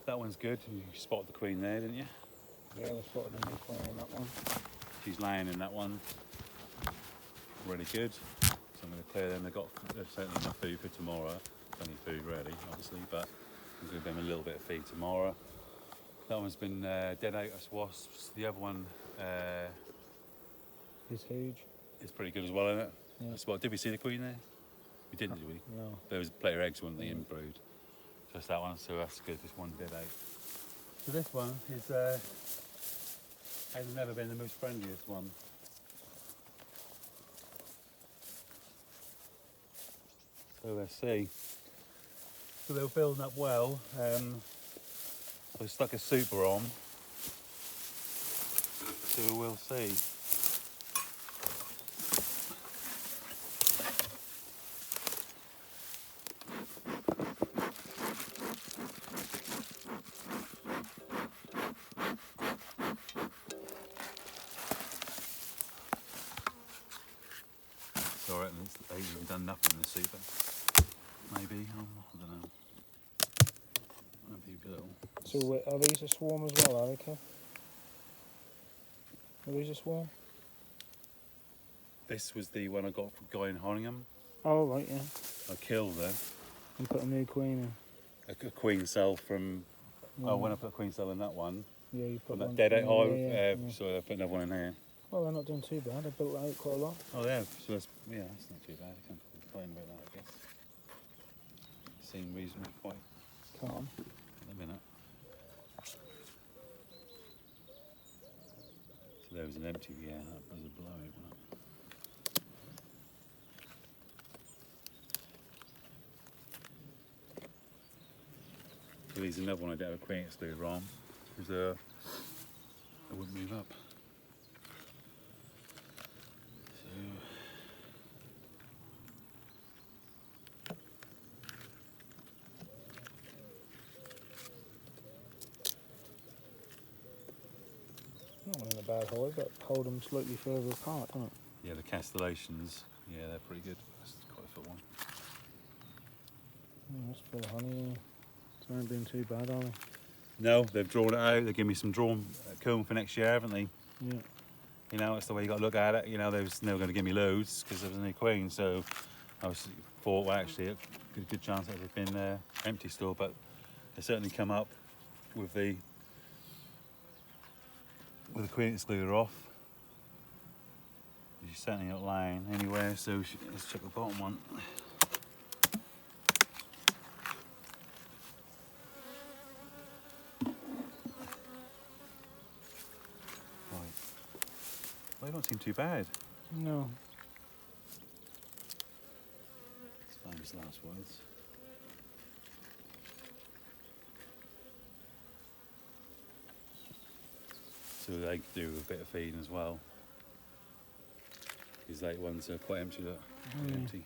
That one's good. You spotted the queen there, didn't you? Yeah, I spotted a new queen in that one. She's laying in that one. Really good. So I'm going to clear them. They've certainly enough food for tomorrow. Plenty of food really, obviously, but I'm going to give them a little bit of feed tomorrow. That one's been dead out of wasps. The other one He's huge. is pretty good as well, isn't it? Yeah. Spot. Did we see the queen there? We didn't, did we? No. There was player eggs, weren't they, inbrood. Just that one, so that's good. This one dead out. So this one is has never been the most friendliest one. So let's see. So they were building up well. So I stuck a super on. So we'll see. It's alright, they've even done nothing in the super. Maybe, I don't know. Maybe a little. So are these a swarm as well, are they, Kev? Are these a swarm? This was the one I got from Guy in Horningham. Oh, right, yeah. I killed her. And put a new queen in. A queen cell from. Yeah. Oh, when I put a queen cell in that one, Yeah, you put from one. that dead out hive, yeah. so I put another one in here. Well, they're not doing too bad. They built out quite a lot. Oh, yeah, so that's not too bad. I can't complain about that, I guess. Seem reasonably quite Calm. in a minute. So there was an empty, yeah, that was a blowout, wasn't it? So there's another one I don't have a queen excluder on, because I wouldn't move up. Not one in a bad hive, but hold them slightly further apart, don't it? Yeah, the castellations, yeah, they're pretty good. That's quite a foot one. That's full of honey. They aren't doing too bad, are they? No, they've drawn it out. They give me some drawn comb for next year, haven't they? Yeah. You know, that's the way you got to look at it. You know, they was never going to give me loads because there was a new queen. So I thought, well, actually, a good chance that they've been empty still, but they certainly come up with the queen excluder off. She's certainly not lying anywhere. So let's check the bottom one. They don't seem too bad. No. Let's find his last words. So they do a bit of feeding as well. These late ones are quite empty, look. Quite empty.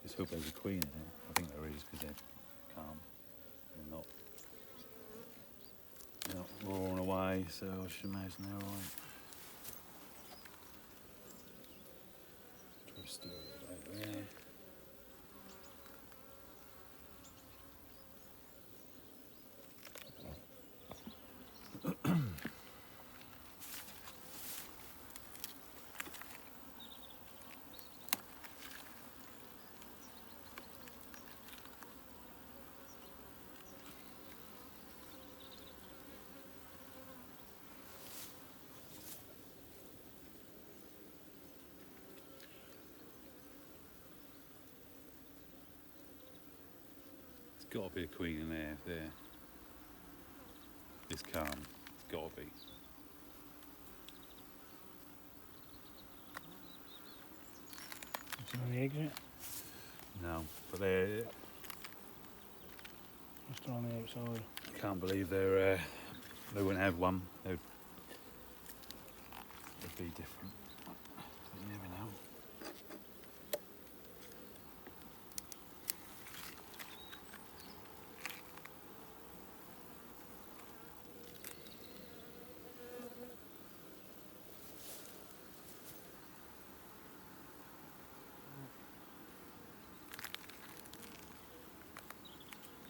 Just hope there's a queen in there. I think there is because they're calm. They're not roaring away, so I should imagine they're alright. Try to steer it right there. There's got to be a queen in there if they're this calm. It's got to be. Nothing on the eggs yet? No, but they're. Just on the outside. I can't believe they wouldn't have one. They'd be different. But you never know.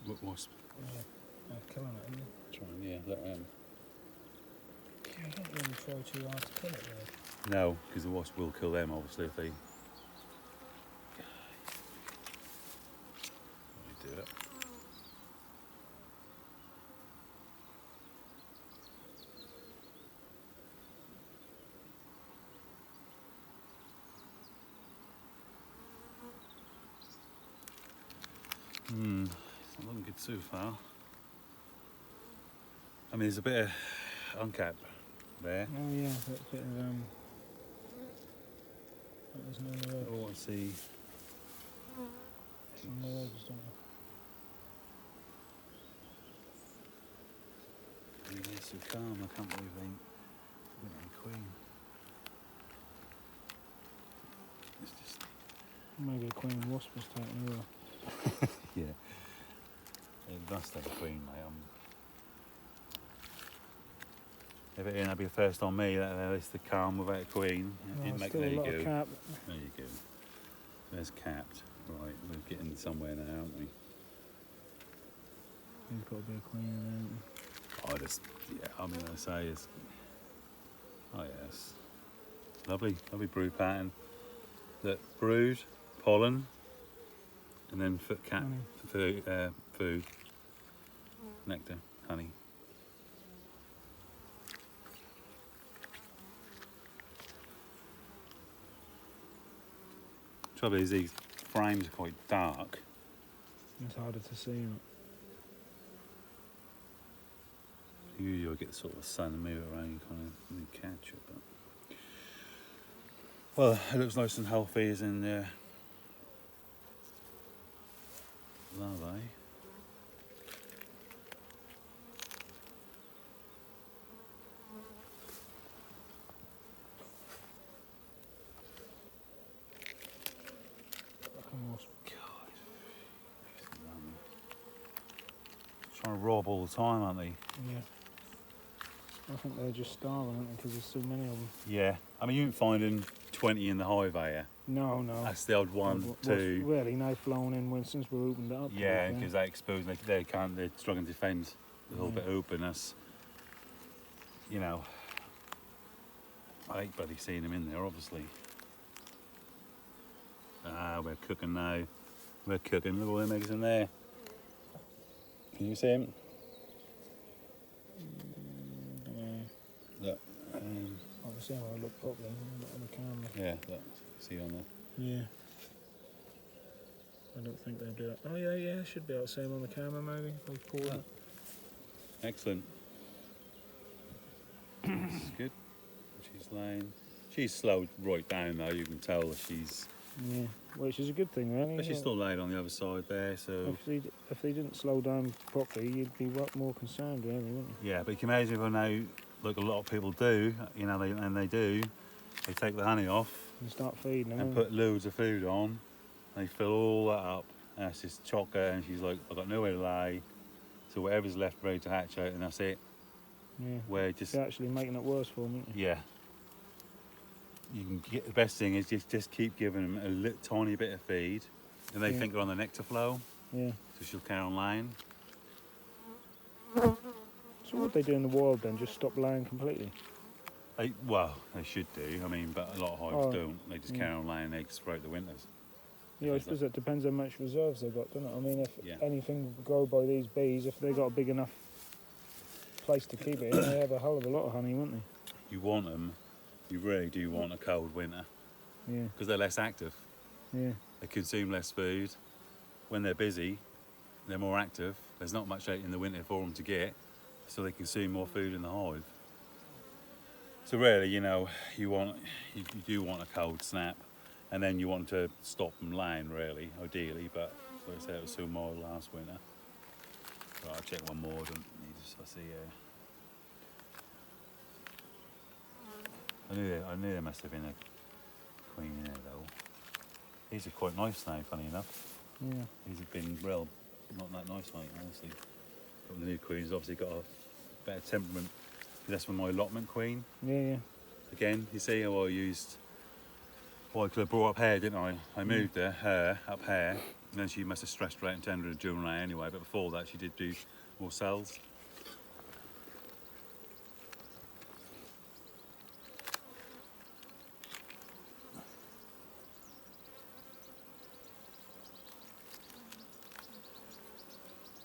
Wasp. Yeah, they're killing it, isn't Try and, yeah, let them. they? You don't really try too hard to kill it, really. No, because the wasp will kill them, obviously, if they. Let me do it. It's not looking good so far. I mean, there's a bit of uncap there. Oh yeah, bit of there's no I other want to see. eggs, don't They're so calm. I can't believe they went on queen. It's just. there? Maybe a queen wasp was taken over. Yeah. It must have a queen, mate. If it ain't, that'd be the first on me. That's the calm without a queen. Oh, still a lot of cap. There you go. There's capped. Right, we're getting somewhere now, aren't we? He's got to be a queen in there. I just, yeah, I mean, I say it's, oh yes, lovely brood pattern. That brood, pollen, and then food, nectar, honey. Trouble is these frames are quite dark. It's harder to see. Isn't Usually you'll get sort of sun and move it around, you kind of catch it. But well, it looks nice and healthy as in larvae. Fucking wasp. God, trying to rob all the time, aren't they? Yeah. I think they're just starving, aren't they? Because there's so many of them. Yeah, I mean you ain't finding 20 in the hive here. No. That's the odd one, two. Really, they've flown in since we opened it up. Yeah, because they expose, they can't, they're struggling to defend the whole bit open. That's, you know, I hate bloody seeing them in there, obviously. Ah, we're cooking now. We're cooking. Look at all them eggs in there. Can you see them? Yeah. Look. I can see them when I look properly, not on the camera. Yeah, look. See on there. Yeah. I don't think they do it. Oh yeah, should be able to see them on the camera maybe. If I pause it. Excellent. This is good. She's laying. She's slowed right down though. You can tell that she's. Yeah, which is a good thing, really. But she's still laid on the other side there, so. If they didn't slow down properly, you'd be more concerned, really, wouldn't you? Yeah, but you can imagine if I know, like a lot of people do, you know, they take the honey off And start feeding them. and put loads of food on. They fill all that up, and that's just chocker. And she's like, I've got nowhere to lay, so whatever's left ready to hatch out, and that's it. Yeah. Where just You're actually making it worse for them, aren't you? yeah. You can get the best thing is just keep giving them a tiny bit of feed, and they think they're on the nectar flow. Yeah. So she'll carry on laying. So what they do in the wild then? Just stop laying completely? They should do. I mean, but a lot of hives don't. They just carry on laying eggs throughout the winters. Yeah, I suppose it depends how much reserves they've got, doesn't it? I mean, if Yeah. anything grow by these bees, if they've got a big enough place to keep it in, they have a hell of a lot of honey, won't they? You want them. You really do want a cold winter Yeah. because they're less active. Yeah. They consume less food. When they're busy, they're more active. There's not much out in the winter for them to get, so they consume more food in the hive. So really, you know, you do want a cold snap, and then you want to stop them laying, really, ideally. But like I said, it was so mild last winter. Right, I'll check one more. I see. I knew there must have been a queen in there though. These are quite nice now, funny enough. Yeah. These have been real, not that nice, mate, honestly. But the new queen's obviously got a better temperament. That's from my allotment queen. Yeah. Again, you see how I used, I could have brought up hair, didn't I? I moved her up here, And then she must have stressed her out and turned her into a juvenile anyway, but before that she did do more cells.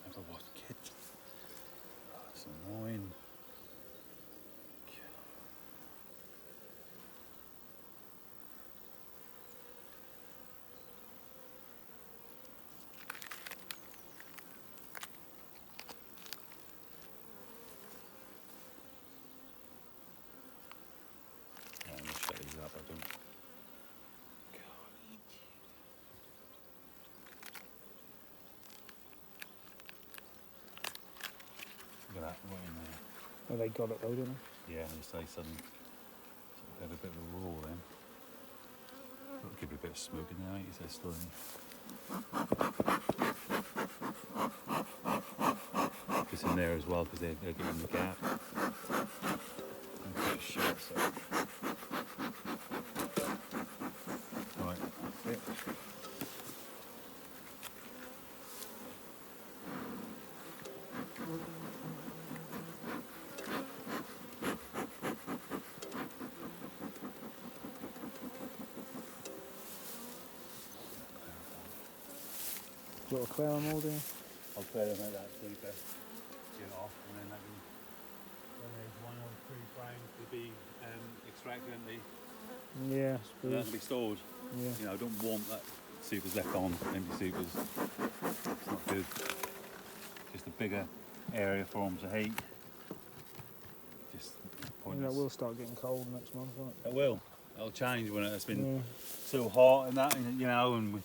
Never was a kid. Oh, that's annoying. Yeah, I'm gonna shut these up. I don't. God. Look at that, right in there. Well, they got it though, didn't Yeah, you say suddenly had a bit of a roar then. That'll give it a bit of smoke in there, ain't you? So still it's in there as well because they're getting the gap. Shit, so. Right, that's it. Do you want to clear them all, do you? I'll clear them out that sleeper, get it off, and then that can. Then there's one or two frames to be extracted, and Yeah, I that suppose. can be stored. Yeah. You know, I don't want that supers left on, empty supers. It's not good. Just a bigger area for them to heat. Just I mean, pointless. that will start getting cold next month, won't it? It will. It'll change when it's been Yeah. so hot and that, you know, and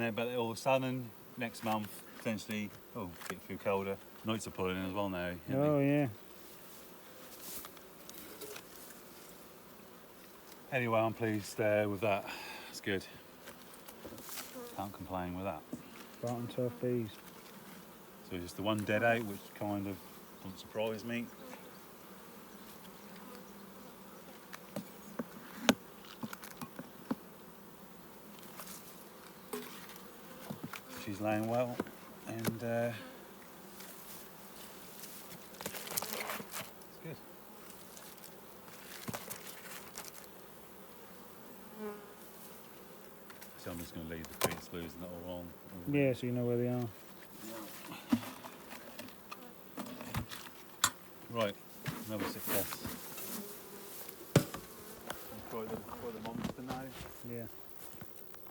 then but all of a sudden next month potentially, get a few colder. Nights are pulling in as well now. aren't they? Oh, yeah. Anyway, I'm pleased with that. It's good. Can't complain with that. Barton turf bees. So just the one dead out, which kind of doesn't surprise me. She's laying well, and it's good. So I'm just going to leave the feet loose and that all on. Yeah, so you know where they are. Right, another success. Try the monster now. Yeah.